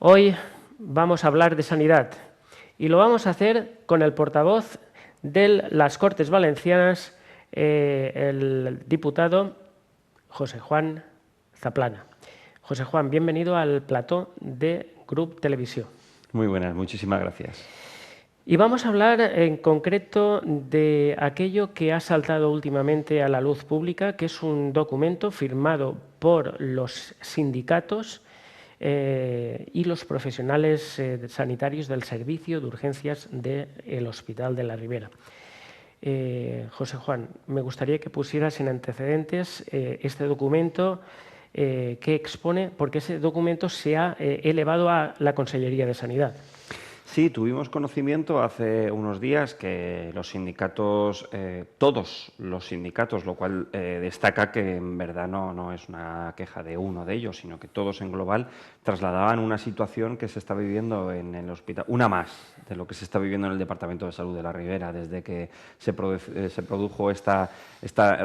Hoy vamos a hablar de sanidad y lo vamos a hacer con el portavoz de las Cortes Valencianas, el diputado José Juan Zaplana. José Juan, bienvenido al plató de Grup Televisión. Muy buenas, muchísimas gracias. Y vamos a hablar en concreto de aquello que ha saltado últimamente a la luz pública, que es un documento firmado por los sindicatos y los profesionales sanitarios del servicio de urgencias del Hospital de la Ribera. José Juan, me gustaría que pusieras en antecedentes este documento que expone, porque ese documento se ha elevado a la Consellería de Sanidad. Sí, tuvimos conocimiento hace unos días que los sindicatos, todos los sindicatos, lo cual destaca que en verdad no es una queja de uno de ellos, sino que todos en global trasladaban una situación que se está viviendo en el hospital, una más de lo que se está viviendo en el Departamento de Salud de la Ribera, desde que se produjo esta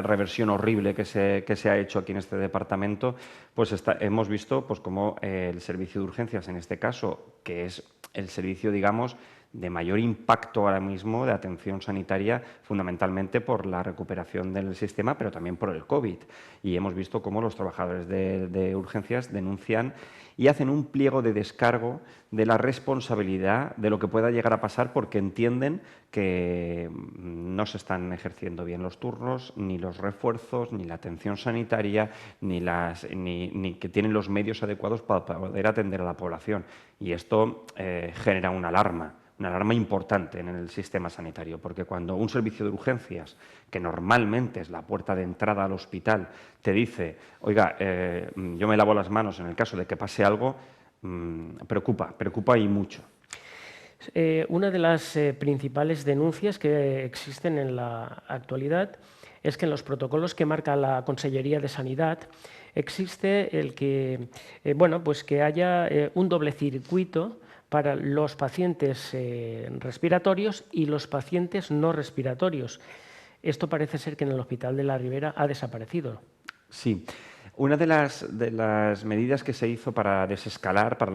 reversión horrible que se ha hecho aquí en este departamento. Pues hemos visto pues, cómo el servicio de urgencias, en este caso, que es el servicio, digamos, de mayor impacto ahora mismo de atención sanitaria, fundamentalmente por la recuperación del sistema, pero también por el COVID. Y hemos visto cómo los trabajadores de urgencias denuncian y hacen un pliego de descargo de la responsabilidad de lo que pueda llegar a pasar, porque entienden que no se están ejerciendo bien los turnos, ni los refuerzos, ni la atención sanitaria, ni que tienen los medios adecuados para poder atender a la población. Y esto genera una alarma importante en el sistema sanitario, porque cuando un servicio de urgencias, que normalmente es la puerta de entrada al hospital, te dice, oiga, yo me lavo las manos en el caso de que pase algo, preocupa y mucho. Una de las principales denuncias que existen en la actualidad es que en los protocolos que marca la Consellería de Sanidad existe el que, pues que haya un doble circuito para los pacientes respiratorios y los pacientes no respiratorios. Esto parece ser que en el Hospital de la Ribera ha desaparecido. Sí. Una de las medidas que se hizo para la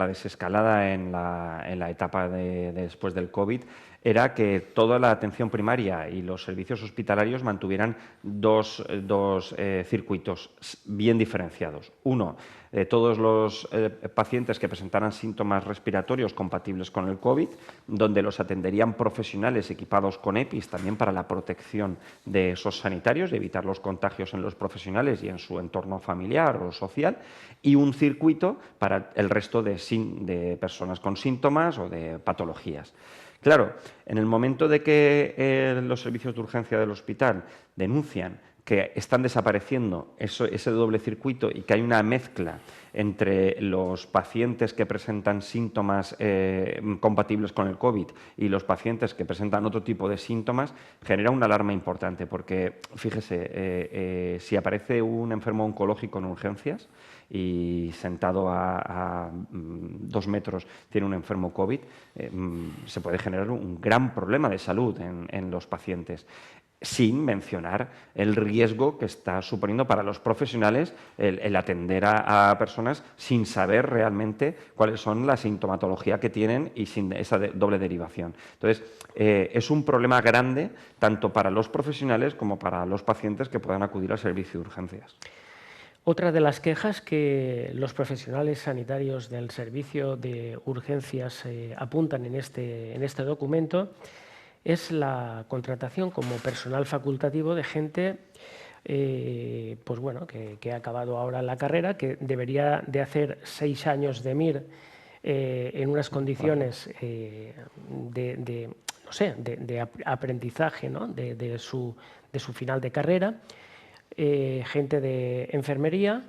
desescalada en la etapa después del COVID, era que toda la atención primaria y los servicios hospitalarios mantuvieran dos circuitos bien diferenciados. Uno, todos los pacientes que presentaran síntomas respiratorios compatibles con el COVID, donde los atenderían profesionales equipados con EPIs también para la protección de esos sanitarios y evitar los contagios en los profesionales y en su entorno familiar o social, y un circuito para el resto de personas con síntomas o de patologías. Claro, en el momento de que los servicios de urgencia del hospital denuncian que están desapareciendo ese doble circuito y que hay una mezcla entre los pacientes que presentan síntomas compatibles con el COVID y los pacientes que presentan otro tipo de síntomas, genera una alarma importante, porque, fíjese, si aparece un enfermo oncológico en urgencias y sentado a 2 metros tiene un enfermo COVID, se puede generar un gran problema de salud en los pacientes, sin mencionar el riesgo que está suponiendo para los profesionales el atender a personas sin saber realmente cuáles son la sintomatología que tienen y sin esa doble derivación. Entonces, es un problema grande tanto para los profesionales como para los pacientes que puedan acudir al servicio de urgencias. Otra de las quejas que los profesionales sanitarios del servicio de urgencias apuntan en este documento es la contratación como personal facultativo de gente que ha acabado ahora la carrera, que debería de hacer 6 años de MIR en unas condiciones de aprendizaje, ¿no? de su final de carrera, gente de enfermería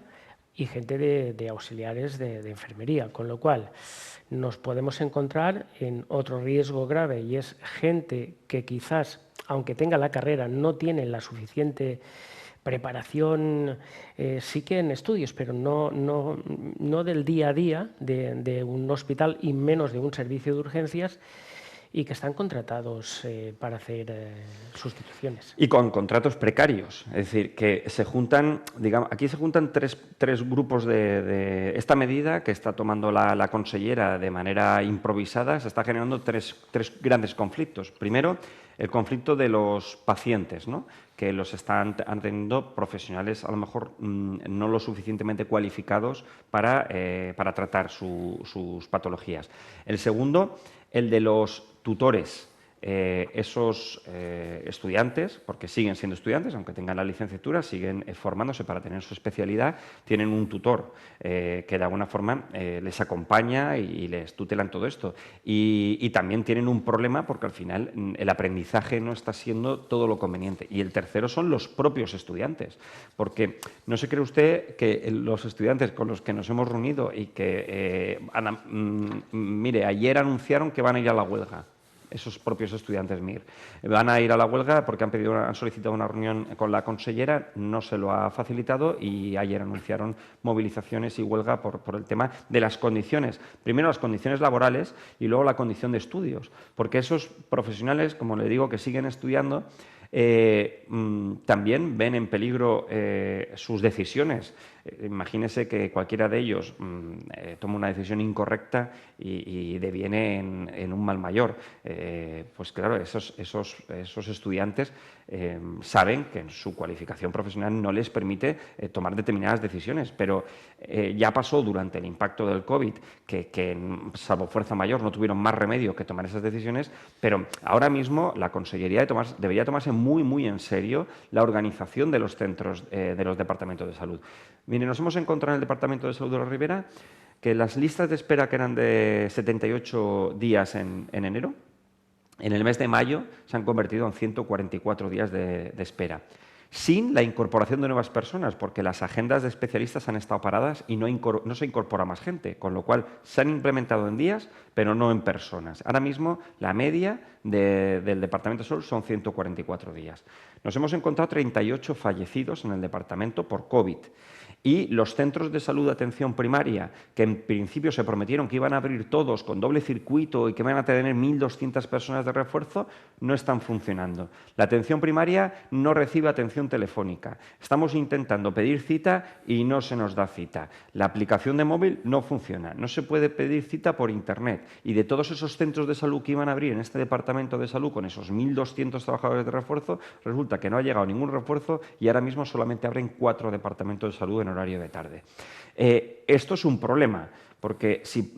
y gente de auxiliares de enfermería, con lo cual nos podemos encontrar en otro riesgo grave, y es gente que quizás, aunque tenga la carrera, no tiene la suficiente preparación, sí que en estudios, pero no del día a día de un hospital y menos de un servicio de urgencias, y que están contratados para hacer sustituciones. Y con contratos precarios, es decir, que se juntan, digamos, aquí se juntan tres grupos de esta medida que está tomando la consellera de manera improvisada, se está generando tres grandes conflictos. Primero, el conflicto de los pacientes, ¿no?, que los están teniendo profesionales a lo mejor no lo suficientemente cualificados para tratar sus patologías. El segundo, el de los tutores. Esos estudiantes, porque siguen siendo estudiantes, aunque tengan la licenciatura, siguen formándose para tener su especialidad, tienen un tutor que de alguna forma les acompaña y les tutela en todo esto. Y también tienen un problema porque al final el aprendizaje no está siendo todo lo conveniente. Y el tercero son los propios estudiantes, porque no se cree usted que los estudiantes con los que nos hemos reunido y que, mire, ayer anunciaron que van a ir a la huelga. Esos propios estudiantes MIR van a ir a la huelga porque han solicitado una reunión con la consellera, no se lo ha facilitado y ayer anunciaron movilizaciones y huelga por el tema de las condiciones. Primero las condiciones laborales y luego la condición de estudios, porque esos profesionales, como le digo, que siguen estudiando, también ven en peligro sus decisiones. Imagínese que cualquiera de ellos toma una decisión incorrecta y deviene en un mal mayor. Pues claro, esos estudiantes saben que su cualificación profesional no les permite tomar determinadas decisiones, pero ya pasó durante el impacto del COVID que salvo fuerza mayor no tuvieron más remedio que tomar esas decisiones, pero ahora mismo la Consellería debería tomarse muy, muy en serio la organización de los centros de los departamentos de salud. Mire, nos hemos encontrado en el Departamento de Salud de la Ribera que las listas de espera que eran de 78 días en enero, en el mes de mayo se han convertido en 144 días de espera, sin la incorporación de nuevas personas, porque las agendas de especialistas han estado paradas y no se incorpora más gente, con lo cual se han implementado en días, pero no en personas. Ahora mismo la media del Departamento de Salud son 144 días. Nos hemos encontrado 38 fallecidos en el departamento por COVID. Y los centros de salud de atención primaria, que en principio se prometieron que iban a abrir todos con doble circuito y que van a tener 1.200 personas de refuerzo, no están funcionando. La atención primaria no recibe atención telefónica. Estamos intentando pedir cita y no se nos da cita. La aplicación de móvil no funciona. No se puede pedir cita por Internet. Y de todos esos centros de salud que iban a abrir en este departamento de salud con esos 1.200 trabajadores de refuerzo, resulta que no ha llegado ningún refuerzo y ahora mismo solamente abren 4 departamentos de salud en horario de tarde. Esto es un problema, porque si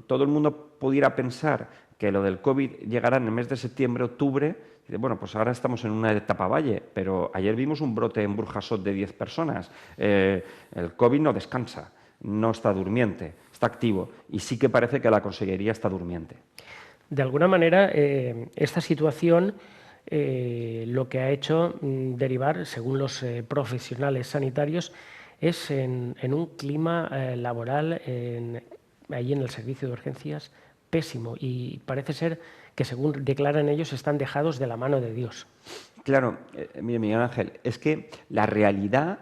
todo el mundo pudiera pensar que lo del COVID llegará en el mes de septiembre, octubre, bueno, pues ahora estamos en una etapa valle, pero ayer vimos un brote en Burjasot de 10 personas. El COVID no descansa, no está durmiente, está activo y sí que parece que la Consellería está durmiente. De alguna manera, esta situación lo que ha hecho derivar, según los profesionales sanitarios, es en un clima laboral allí en el servicio de urgencias pésimo y parece ser que, según declaran ellos, están dejados de la mano de Dios. Claro, mire, Miguel Ángel, es que la realidad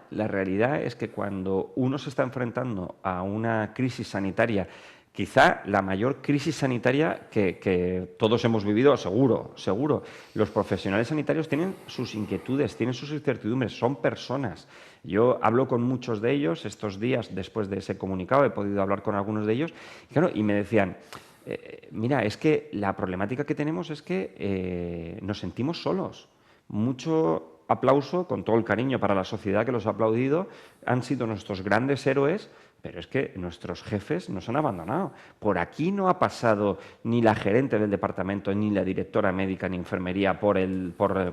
es que cuando uno se está enfrentando a una crisis sanitaria, quizá la mayor crisis sanitaria que todos hemos vivido, seguro. Los profesionales sanitarios tienen sus inquietudes, tienen sus incertidumbres, son personas. Yo hablo con muchos de ellos estos días después de ese comunicado, he podido hablar con algunos de ellos, y me decían, mira, es que la problemática que tenemos es que nos sentimos solos. Mucho aplauso, con todo el cariño para la sociedad que los ha aplaudido, han sido nuestros grandes héroes, pero es que nuestros jefes nos han abandonado. Por aquí no ha pasado ni la gerente del departamento, ni la directora médica, ni enfermería por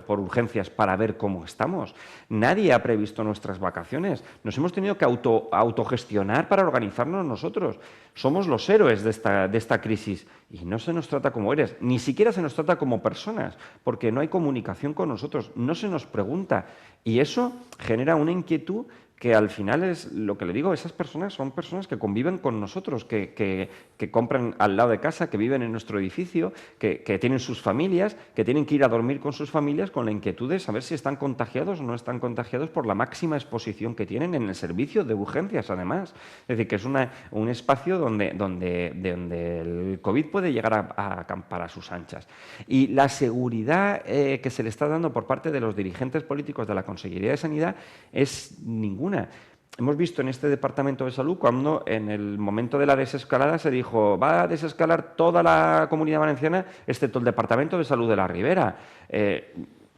urgencias para ver cómo estamos. Nadie ha previsto nuestras vacaciones. Nos hemos tenido que autogestionar para organizarnos nosotros. Somos los héroes de esta crisis y no se nos trata como héroes, ni siquiera se nos trata como personas, porque no hay comunicación con nosotros, no se nos pregunta. Y eso genera una inquietud que al final es lo que le digo, esas personas son personas que conviven con nosotros, que compran al lado de casa, que viven en nuestro edificio, que tienen sus familias, que tienen que ir a dormir con sus familias con la inquietud de saber si están contagiados o no están contagiados por la máxima exposición que tienen en el servicio de urgencias, además. Es decir, que es un espacio donde el COVID puede llegar a acampar a sus anchas. Y la seguridad que se le está dando por parte de los dirigentes políticos de la Consellería de Sanidad es ninguna. Hemos visto en este Departamento de Salud cuando en el momento de la desescalada se dijo va a desescalar toda la Comunidad Valenciana excepto el Departamento de Salud de la Ribera.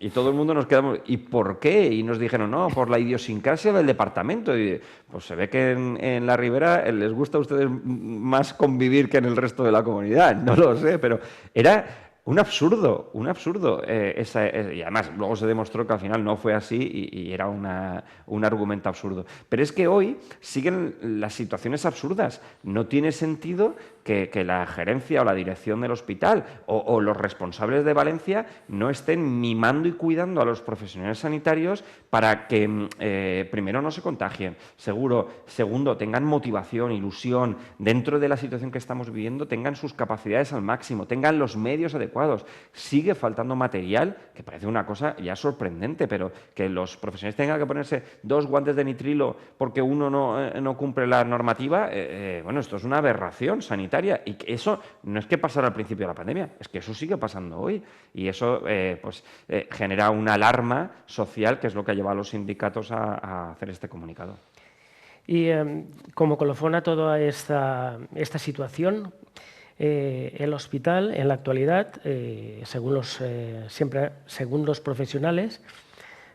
Y todo el mundo nos quedamos, ¿y por qué? Y nos dijeron, no, por la idiosincrasia del departamento. Y pues se ve que en la Ribera les gusta a ustedes más convivir que en el resto de la comunidad. No lo sé, pero era un absurdo, un absurdo. Y además luego se demostró que al final no fue así y era un argumento absurdo. Pero es que hoy siguen las situaciones absurdas. No tiene sentido que la gerencia o la dirección del hospital o los responsables de Valencia no estén mimando y cuidando a los profesionales sanitarios para que primero no se contagien, segundo tengan motivación, ilusión, dentro de la situación que estamos viviendo tengan sus capacidades al máximo, tengan los medios adecuados. Sigue faltando material, que parece una cosa ya sorprendente, pero que los profesionales tengan que ponerse 2 guantes de nitrilo porque uno no cumple la normativa, bueno, esto es una aberración sanitaria. Y que eso no es que pasara al principio de la pandemia, es que eso sigue pasando hoy. Y eso genera una alarma social, que es lo que ha llevado a los sindicatos a hacer este comunicado. Y como colofón a toda esta situación, el hospital en la actualidad, según los profesionales,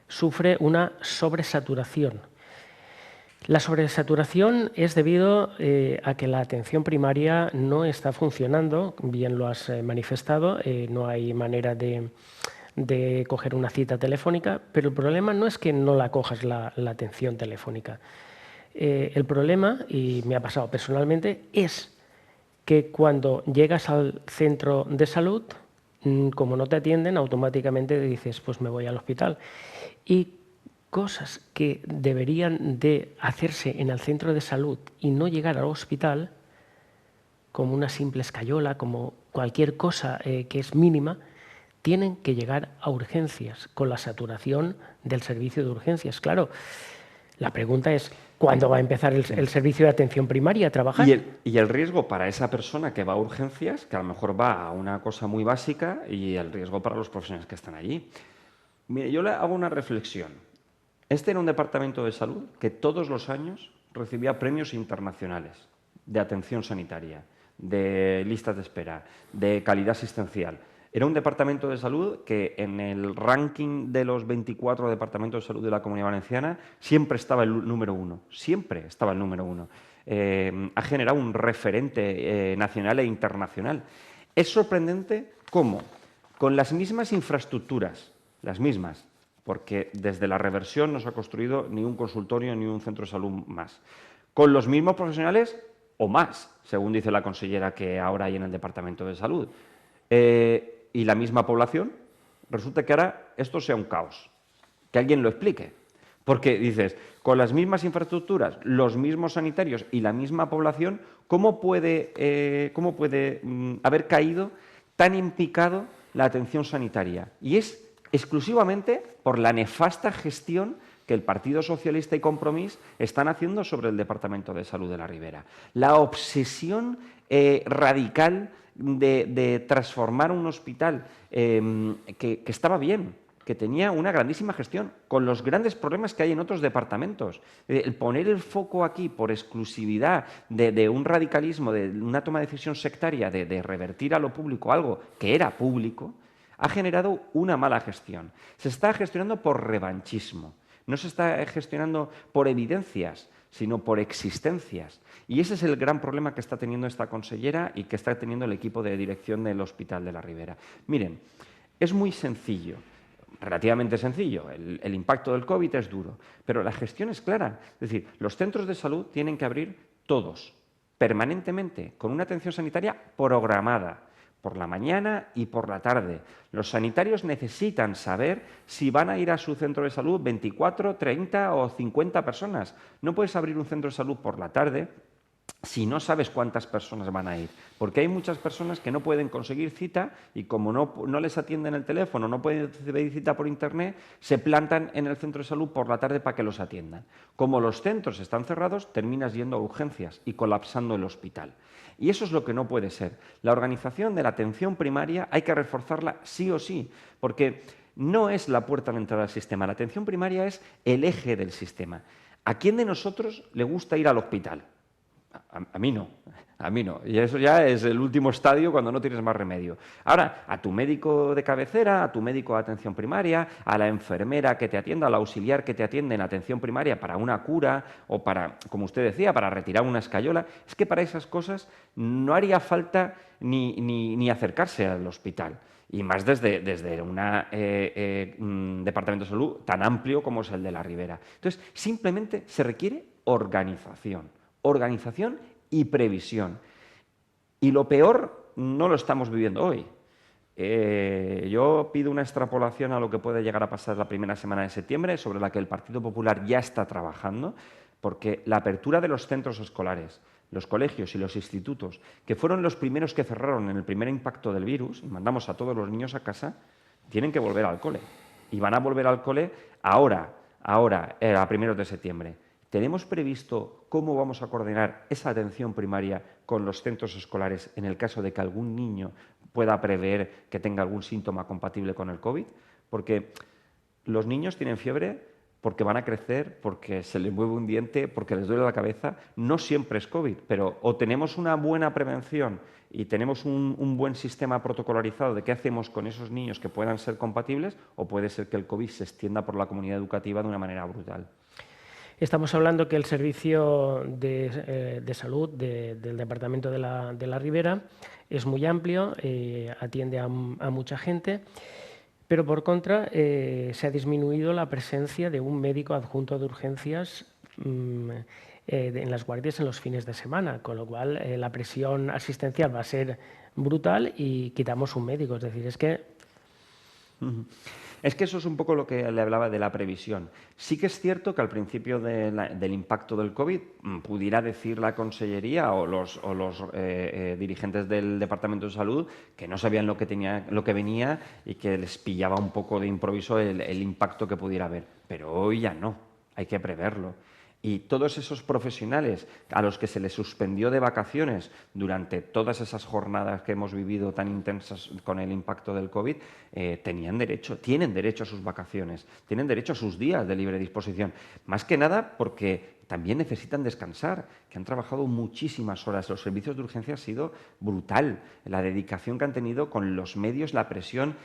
sufre una sobresaturación. La sobresaturación es debido a que la atención primaria no está funcionando, bien lo has manifestado, no hay manera de coger una cita telefónica, pero el problema no es que no la cojas la atención telefónica. El problema, y me ha pasado personalmente, es que cuando llegas al centro de salud, como no te atienden, automáticamente dices, pues me voy al hospital. Y cosas que deberían de hacerse en el centro de salud y no llegar al hospital, como una simple escayola, como cualquier cosa que es mínima, tienen que llegar a urgencias, con la saturación del servicio de urgencias. Claro, la pregunta es, ¿cuándo va a empezar el servicio de atención primaria a trabajar? Y el riesgo para esa persona que va a urgencias, que a lo mejor va a una cosa muy básica, y el riesgo para los profesionales que están allí. Mire, yo le hago una reflexión. Este era un departamento de salud que todos los años recibía premios internacionales de atención sanitaria, de listas de espera, de calidad asistencial. Era un departamento de salud que en el ranking de los 24 departamentos de salud de la Comunidad Valenciana siempre estaba el número 1, siempre estaba el número 1. Ha generado un referente nacional e internacional. Es sorprendente cómo, con las mismas infraestructuras, las mismas, porque desde la reversión no se ha construido ni un consultorio ni un centro de salud más. Con los mismos profesionales o más, según dice la consellera que ahora hay en el Departamento de Salud. Y la misma población, resulta que ahora esto sea un caos. Que alguien lo explique. Porque dices, con las mismas infraestructuras, los mismos sanitarios y la misma población, ¿cómo puede haber caído tan en picado la atención sanitaria? Y es exclusivamente por la nefasta gestión que el Partido Socialista y Compromís están haciendo sobre el Departamento de Salud de la Ribera. La obsesión radical de transformar un hospital que estaba bien, que tenía una grandísima gestión, con los grandes problemas que hay en otros departamentos. El poner el foco aquí por exclusividad de un radicalismo, de una toma de decisión sectaria, de revertir a lo público algo que era público, ha generado una mala gestión. Se está gestionando por revanchismo, no se está gestionando por evidencias, sino por existencias. Y ese es el gran problema que está teniendo esta consellera y que está teniendo el equipo de dirección del Hospital de la Ribera. Miren, es muy sencillo, relativamente sencillo. El impacto del COVID es duro, pero la gestión es clara. Es decir, los centros de salud tienen que abrir todos, permanentemente, con una atención sanitaria programada, por la mañana y por la tarde. Los sanitarios necesitan saber si van a ir a su centro de salud 24, 30 o 50 personas. No puedes abrir un centro de salud por la tarde si no sabes cuántas personas van a ir, porque hay muchas personas que no pueden conseguir cita y como no les atienden el teléfono, no pueden pedir cita por internet, se plantan en el centro de salud por la tarde para que los atiendan. Como los centros están cerrados, terminas yendo a urgencias y colapsando el hospital. Y eso es lo que no puede ser. La organización de la atención primaria hay que reforzarla sí o sí, porque no es la puerta de entrada al sistema. La atención primaria es el eje del sistema. ¿A quién de nosotros le gusta ir al hospital? A mí no, a mí no. Y eso ya es el último estadio cuando no tienes más remedio. Ahora, a tu médico de cabecera, a tu médico de atención primaria, a la enfermera que te atienda, al auxiliar que te atiende en atención primaria para una cura o para, como usted decía, para retirar una escayola, es que para esas cosas no haría falta ni acercarse al hospital. Y más desde un departamento de salud tan amplio como es el de la Ribera. Entonces, simplemente se requiere organización y previsión. Y lo peor no lo estamos viviendo hoy. Yo pido una extrapolación a lo que puede llegar a pasar la primera semana de septiembre, sobre la que el Partido Popular ya está trabajando, porque la apertura de los centros escolares, los colegios y los institutos, que fueron los primeros que cerraron en el primer impacto del virus, y mandamos a todos los niños a casa, tienen que volver al cole. Y van a volver al cole ahora, a primeros de septiembre. ¿Tenemos previsto cómo vamos a coordinar esa atención primaria con los centros escolares en el caso de que algún niño pueda prever que tenga algún síntoma compatible con el COVID? Porque los niños tienen fiebre porque van a crecer, porque se les mueve un diente, porque les duele la cabeza. No siempre es COVID, pero o tenemos una buena prevención y tenemos un buen sistema protocolarizado de qué hacemos con esos niños que puedan ser compatibles, o puede ser que el COVID se extienda por la comunidad educativa de una manera brutal. Estamos hablando que el servicio de salud del Departamento de la Ribera es muy amplio, atiende a mucha gente, pero por contra se ha disminuido la presencia de un médico adjunto de urgencias en las guardias en los fines de semana, con lo cual la presión asistencial va a ser brutal y quitamos un médico. Es decir, es que... Es que eso es un poco lo que le hablaba de la previsión. Sí que es cierto que al principio del impacto del COVID pudiera decir la Consellería o los dirigentes del Departamento de Salud que no sabían lo que venía y que les pillaba un poco de improviso el impacto que pudiera haber. Pero hoy ya no, hay que preverlo. Y todos esos profesionales a los que se les suspendió de vacaciones durante todas esas jornadas que hemos vivido tan intensas con el impacto del COVID, tienen derecho a sus vacaciones, tienen derecho a sus días de libre disposición. Más que nada porque también necesitan descansar, que han trabajado muchísimas horas. Los servicios de urgencia ha sido brutal, la dedicación que han tenido con los medios, la presión,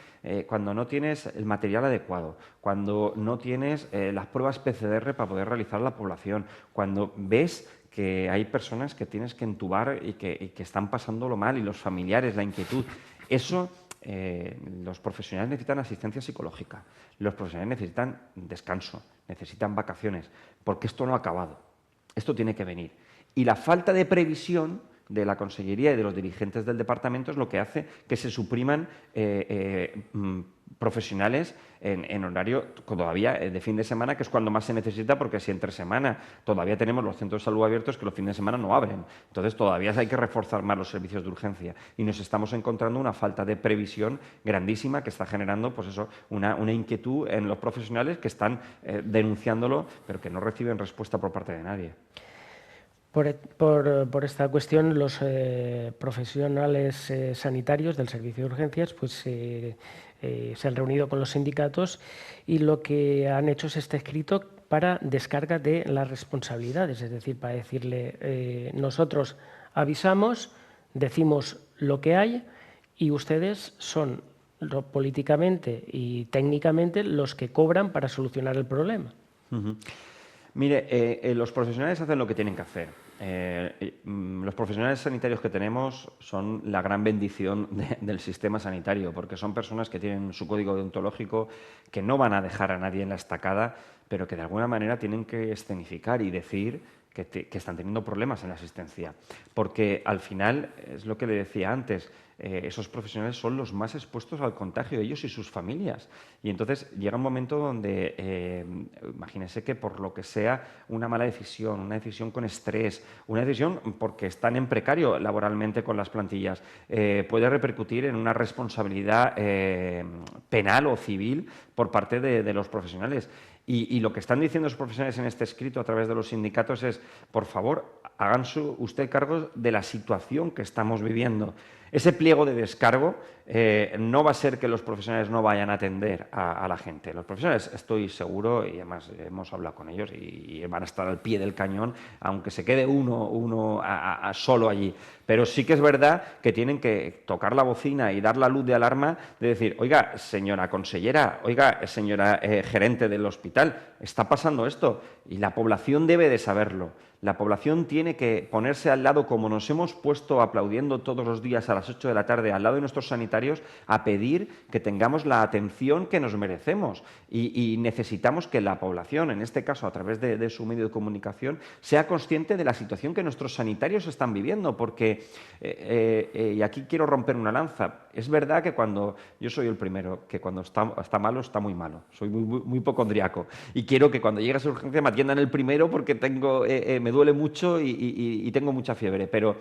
cuando no tienes el material adecuado, cuando no tienes las pruebas PCR para poder realizar la población, cuando ves que hay personas que tienes que entubar y que están pasándolo mal, y los familiares, la inquietud. Eso, los profesionales necesitan asistencia psicológica, los profesionales necesitan descanso, necesitan vacaciones, porque esto no ha acabado, esto tiene que venir. Y la falta de previsión de la Consellería y de los dirigentes del departamento es lo que hace que se supriman profesionales en horario todavía de fin de semana, que es cuando más se necesita, porque si entre semana todavía tenemos los centros de salud abiertos, que los fines de semana no abren. Entonces todavía hay que reforzar más los servicios de urgencia y nos estamos encontrando una falta de previsión grandísima que está generando pues eso, una inquietud en los profesionales que están denunciándolo, pero que no reciben respuesta por parte de nadie. Por esta cuestión, los profesionales sanitarios del servicio de urgencias pues, se han reunido con los sindicatos y lo que han hecho es este escrito para descarga de las responsabilidades, es decir, para decirle nosotros avisamos, decimos lo que hay y ustedes son políticamente y técnicamente los que cobran para solucionar el problema. Mire, los profesionales hacen lo que tienen que hacer. Los profesionales sanitarios que tenemos son la gran bendición del sistema sanitario, porque son personas que tienen su código deontológico, que no van a dejar a nadie en la estacada, pero que de alguna manera tienen que escenificar y decir que están teniendo problemas en la asistencia. Porque al final, es lo que le decía antes, esos profesionales son los más expuestos al contagio, ellos y sus familias. Y entonces llega un momento donde, imagínense que por lo que sea, una mala decisión, una decisión con estrés, una decisión porque están en precario laboralmente con las plantillas, puede repercutir en una responsabilidad penal o civil por parte de los profesionales. Y lo que están diciendo los profesionales en este escrito a través de los sindicatos es, por favor, hagan usted cargo de la situación que estamos viviendo. Ese pliego de descargo no va a ser que los profesionales no vayan a atender a la gente. Los profesionales, estoy seguro, y además hemos hablado con ellos, y van a estar al pie del cañón, aunque se quede uno solo allí. Pero sí que es verdad que tienen que tocar la bocina y dar la luz de alarma de decir, oiga, señora consellera, oiga, señora gerente del hospital, está pasando esto y la población debe de saberlo. La población tiene que ponerse al lado, como nos hemos puesto aplaudiendo todos los días a las 8 de la tarde, al lado de nuestros sanitarios, a pedir que tengamos la atención que nos merecemos. Y necesitamos que la población, en este caso a través de su medio de comunicación, sea consciente de la situación que nuestros sanitarios están viviendo. Porque, y aquí quiero romper una lanza, es verdad que yo soy el primero, que cuando está malo, está muy malo. Soy muy hipocondriaco. Y quiero que cuando llegue a esa urgencia me atiendan el primero porque me duele mucho y tengo mucha fiebre, pero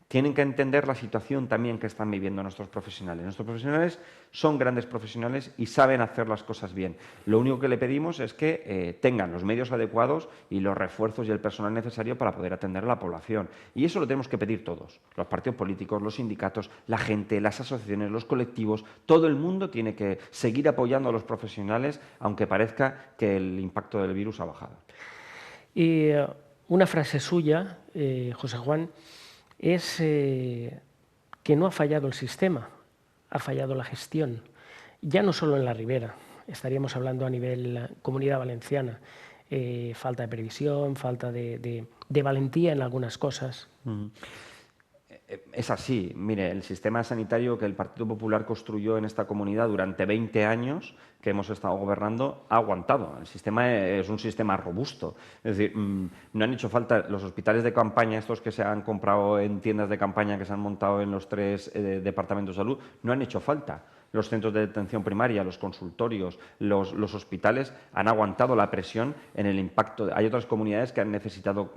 tienen que entender la situación también que están viviendo nuestros profesionales. Nuestros profesionales son grandes profesionales y saben hacer las cosas bien. Lo único que le pedimos es que tengan los medios adecuados y los refuerzos y el personal necesario para poder atender a la población. Y eso lo tenemos que pedir todos, los partidos políticos, los sindicatos, la gente, las asociaciones, los colectivos. Todo el mundo tiene que seguir apoyando a los profesionales, aunque parezca que el impacto del virus ha bajado. Y una frase suya, José Juan, es que no ha fallado el sistema, ha fallado la gestión. Ya no solo en la Ribera, estaríamos hablando a nivel Comunidad Valenciana. Falta de previsión, falta de valentía en algunas cosas. Es así. Mire, el sistema sanitario que el Partido Popular construyó en esta comunidad durante 20 años que hemos estado gobernando ha aguantado. El sistema es un sistema robusto. Es decir, no han hecho falta los hospitales de campaña, estos que se han comprado en tiendas de campaña que se han montado en los 3 departamentos de salud, no han hecho falta. Los centros de detención primaria, los consultorios, los hospitales han aguantado la presión en el impacto. Hay otras comunidades que han necesitado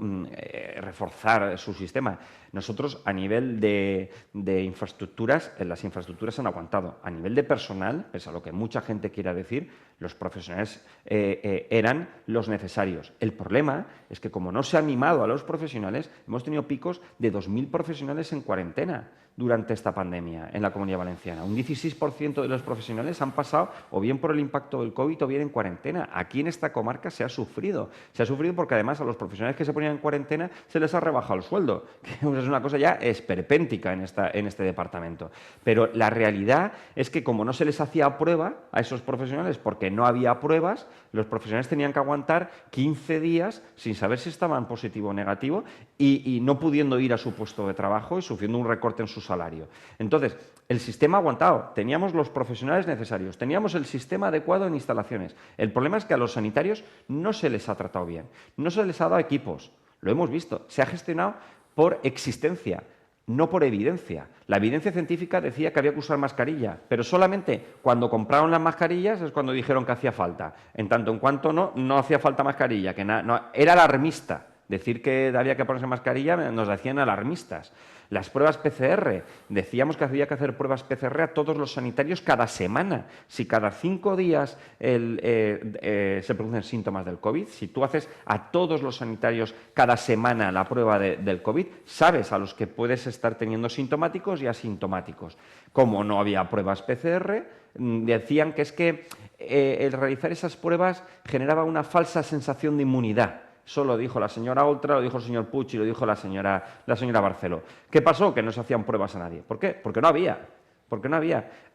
reforzar su sistema. Nosotros, a nivel de infraestructuras, las infraestructuras han aguantado. A nivel de personal, pese a lo que mucha gente quiera decir, los profesionales eran los necesarios. El problema es que, como no se ha mimado a los profesionales, hemos tenido picos de 2.000 profesionales en cuarentena durante esta pandemia en la Comunidad Valenciana. Un 16% de los profesionales han pasado o bien por el impacto del COVID o bien en cuarentena. Aquí en esta comarca se ha sufrido. Se ha sufrido porque además a los profesionales que se ponían en cuarentena se les ha rebajado el sueldo, que es una cosa ya esperpéntica en este departamento. Pero la realidad es que, como no se les hacía prueba a esos profesionales porque no había pruebas, los profesionales tenían que aguantar 15 días sin saber si estaban positivo o negativo y no pudiendo ir a su puesto de trabajo y sufriendo un recorte en sus salario. Entonces, el sistema ha aguantado, teníamos los profesionales necesarios, teníamos el sistema adecuado en instalaciones. El problema es que a los sanitarios no se les ha tratado bien, no se les ha dado equipos, lo hemos visto, se ha gestionado por existencia, no por evidencia. La evidencia científica decía que había que usar mascarilla, pero solamente cuando compraron las mascarillas es cuando dijeron que hacía falta. En tanto en cuanto no hacía falta mascarilla, que era alarmista. Decir que había que ponerse mascarilla nos hacían alarmistas. Las pruebas PCR, decíamos que había que hacer pruebas PCR a todos los sanitarios cada semana. Si cada 5 días se producen síntomas del COVID, si tú haces a todos los sanitarios cada semana la prueba del COVID, sabes a los que puedes estar teniendo sintomáticos y asintomáticos. Como no había pruebas PCR, decían que es que el realizar esas pruebas generaba una falsa sensación de inmunidad. Eso lo dijo la señora Oltra, lo dijo el señor Puig y lo dijo la señora Barceló. ¿Qué pasó? Que no se hacían pruebas a nadie. ¿Por qué? Porque no había.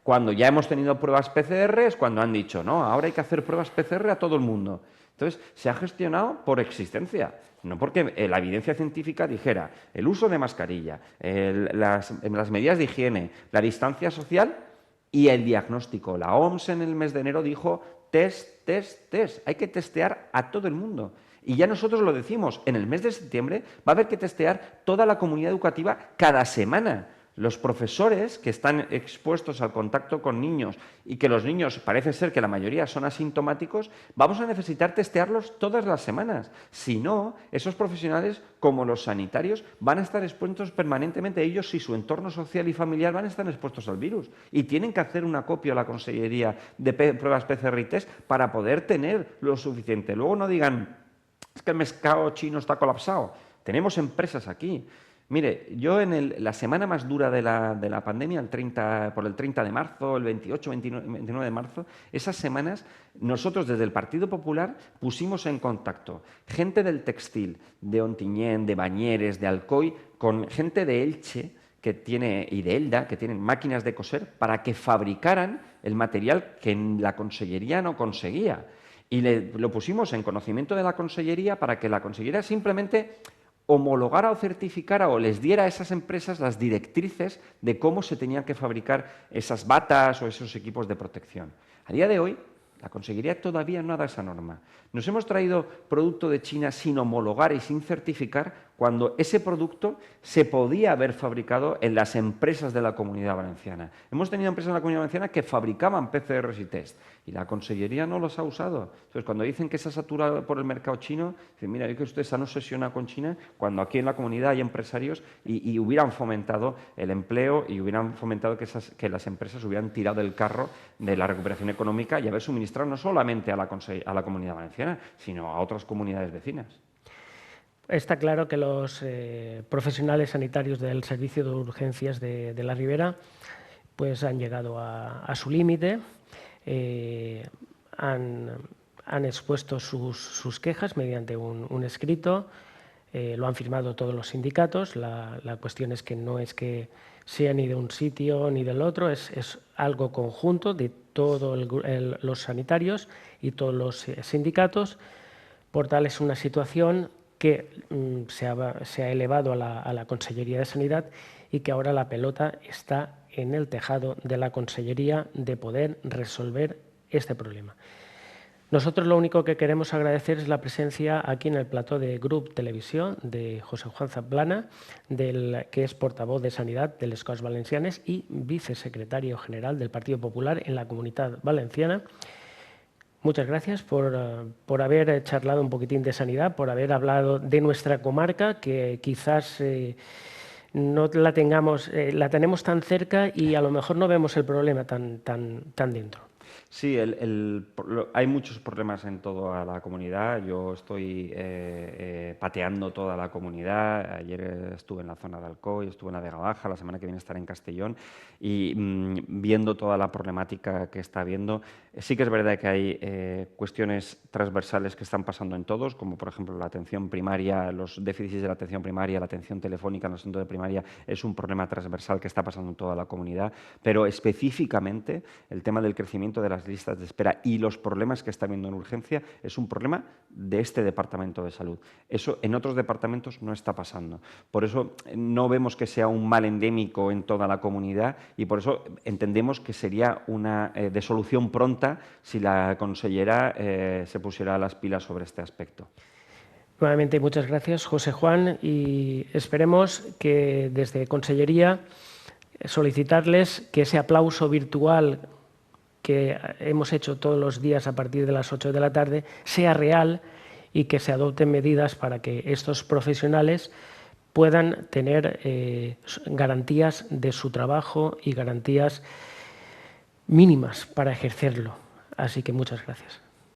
Cuando ya hemos tenido pruebas PCR es cuando han dicho, no, ahora hay que hacer pruebas PCR a todo el mundo. Entonces, se ha gestionado por existencia, no porque la evidencia científica dijera el uso de mascarilla, las medidas de higiene, la distancia social y el diagnóstico. La OMS en el mes de enero dijo test. Hay que testear a todo el mundo. Y ya nosotros lo decimos, en el mes de septiembre va a haber que testear toda la comunidad educativa cada semana. Los profesores que están expuestos al contacto con niños y que los niños parece ser que la mayoría son asintomáticos, vamos a necesitar testearlos todas las semanas. Si no, esos profesionales, como los sanitarios, van a estar expuestos permanentemente. Ellos y su entorno social y familiar van a estar expuestos al virus y tienen que hacer un acopio a la Consellería de pruebas PCR y test para poder tener lo suficiente. Luego no digan, es que el mercado chino está colapsado. Tenemos empresas aquí. Mire, yo en la semana más dura de la pandemia, por el 30 de marzo, el 28, 29 de marzo, esas semanas nosotros desde el Partido Popular pusimos en contacto gente del textil, de Ontinyent, de Bañeres, de Alcoy, con gente de Elche y de Elda, que tienen máquinas de coser, para que fabricaran el material que la Consellería no conseguía. Y lo pusimos en conocimiento de la Consellería para que la Consellería simplemente homologara o certificara o les diera a esas empresas las directrices de cómo se tenían que fabricar esas batas o esos equipos de protección. A día de hoy, la Consellería todavía no ha dado esa norma. Nos hemos traído producto de China sin homologar y sin certificar cuando ese producto se podía haber fabricado en las empresas de la Comunidad Valenciana. Hemos tenido empresas en la Comunidad Valenciana que fabricaban PCRs y test y la Consellería no los ha usado. Entonces, cuando dicen que se ha saturado por el mercado chino, dicen, mira, es que ustedes se han obsesionado con China cuando aquí en la comunidad hay empresarios y hubieran fomentado el empleo y hubieran fomentado que las empresas hubieran tirado del carro de la recuperación económica y haber suministrado no solamente a la Comunidad Valenciana, sino a otras comunidades vecinas. Está claro que los profesionales sanitarios del Servicio de Urgencias de la Ribera pues han llegado a su límite, han expuesto sus quejas mediante un escrito, lo han firmado todos los sindicatos. La cuestión es que no es que sea ni de un sitio ni del otro, es algo conjunto de todos los sanitarios y todos los sindicatos. Por tal, es una situación que se ha elevado a la Consellería de Sanidad y que ahora la pelota está en el tejado de la Consellería de poder resolver este problema. Nosotros lo único que queremos agradecer es la presencia aquí en el plató de Grup Televisión de José Juan Zaplana, que es portavoz de Sanidad de les Corts Valencianes y vicesecretario general del Partido Popular en la Comunitat Valenciana. Muchas gracias por haber charlado un poquitín de sanidad, por haber hablado de nuestra comarca, que quizás no la tenemos tan cerca y a lo mejor no vemos el problema tan dentro. Sí, hay muchos problemas en toda la comunidad. Yo estoy pateando toda la comunidad. Ayer estuve en la zona de Alcoy, estuve en la Vega Baja, la semana que viene estaré en Castellón y viendo toda la problemática que está habiendo. Sí que es verdad que hay cuestiones transversales que están pasando en todos, como por ejemplo la atención primaria, los déficits de la atención primaria, la atención telefónica en los centros de primaria es un problema transversal que está pasando en toda la comunidad, pero específicamente el tema del crecimiento de las listas de espera y los problemas que está habiendo en urgencia es un problema de este Departamento de Salud. Eso en otros departamentos no está pasando. Por eso no vemos que sea un mal endémico en toda la comunidad y por eso entendemos que sería una de solución pronta si la consellera se pusiera las pilas sobre este aspecto. Nuevamente, muchas gracias, José Juan, y esperemos que desde Consellería solicitarles que ese aplauso virtual que hemos hecho todos los días a partir de las 8 de la tarde sea real y que se adopten medidas para que estos profesionales puedan tener garantías de su trabajo y garantías mínimas para ejercerlo. Así que muchas gracias.